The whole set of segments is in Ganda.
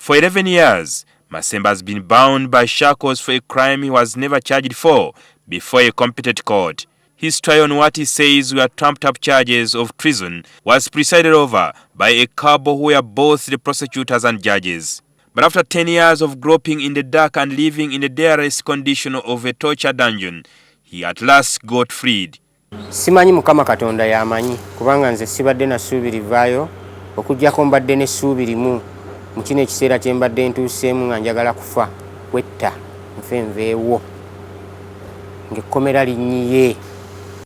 For 11 years, Masembe has been bound by shackles for a crime he was never charged for before a competent court. His trial on what he says were trumped-up charges of treason was presided over by a couple who were both the prosecutors and judges. But after 10 years of groping in the dark and living in the direst condition of a torture dungeon, he at last got freed. Simanyi Mukama Katonda yamanyi kubanga nze sibadde nasuubirivaayo okujjako mbadde n'essuubirimu mu kino ekiseera kye mbadde ntuuseemu nga njagala kufa wetta nfe nveewo ng'ekkomera linnyiye.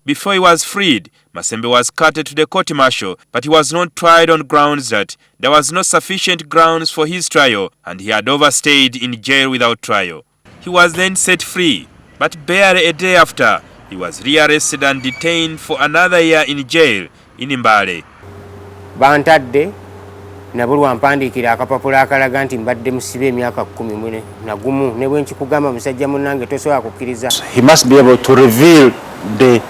Before he was freed, Masembe was carted to the court-martial, but he was not tried on grounds that there was no sufficient grounds for his trial and he had overstayed in jail without trial. He was then set free, but barely a day after, he was rearrested and detained for another year in jail in Mbale. Bantadde nabulwa mpandiikira akapapula akalaga nti mbadde musibe emyaka 10 na gumu ne bwe nkikugamba musajja munnange tosobola kukkiriza. He must be able to reveal the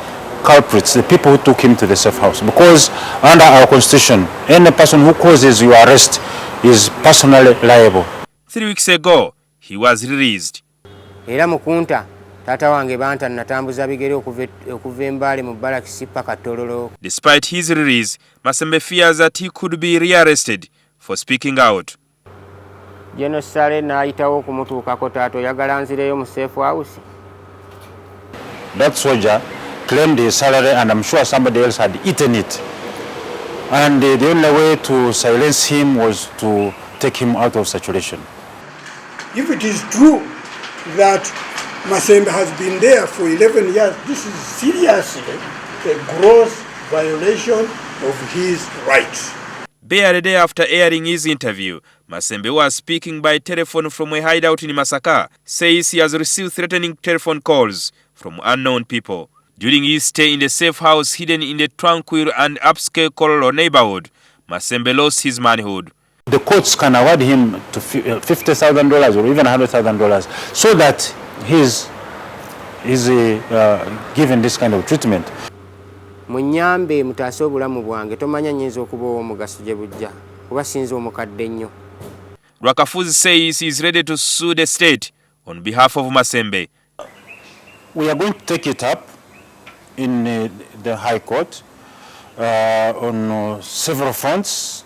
culprits, the people who took him to the safe house, because under our constitution, any person who causes your arrest is personally liable. 3 weeks ago, he was released. Era mukunta tata wange banta natambuza bigere okuva Mbale mu Balakisi paka Tororo. Despite his release, Masembe fears that he could be rearrested for speaking out. Jenosale naayitawo okumutuukako taata oyagala nzireyo mu safe house. That soldier claimed his salary and I'm sure somebody else had eaten it. And the only way to silence him was to take him out of circulation. If it is true that Masembe has been there for 11 years, this is seriously a gross violation of his rights. Barely a day after airing his interview, Masembe, who was speaking by telephone from a hideout in Masaka, says he has received threatening telephone calls from unknown people. During his stay in the safe house hidden in the tranquil and upscale Kololo neighborhood, Masembe lost his manhood. The courts can award him to $50,000 or even $100,000 so that he's given this kind of treatment. Munyambe mutaase obulamu bwange tomanya nnyinza okuba ow'omugaso gye bujja kuba sinza omukadde nnyo. Rwakafuuzi says he is ready to sue the state on behalf of Masembe. We are going to take it up in the High Court on several fronts.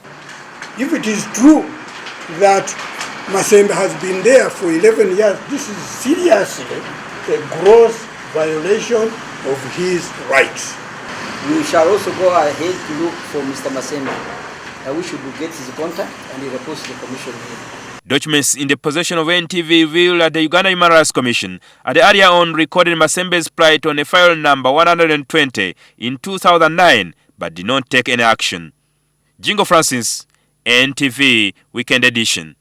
If it is true that Masembe has been there for 11 years, this is seriously a gross violation of his rights. We shall also go ahead to look for Mr. Masembe. We should get his contact and report to the commission here. Documents in the possession of NTV reveal that the Uganda Human Rights Commission had earlier on recorded Masembe's plight on a file number 120 in 2009 but did not take any action. Jingo Francis, NTV Weekend Edition.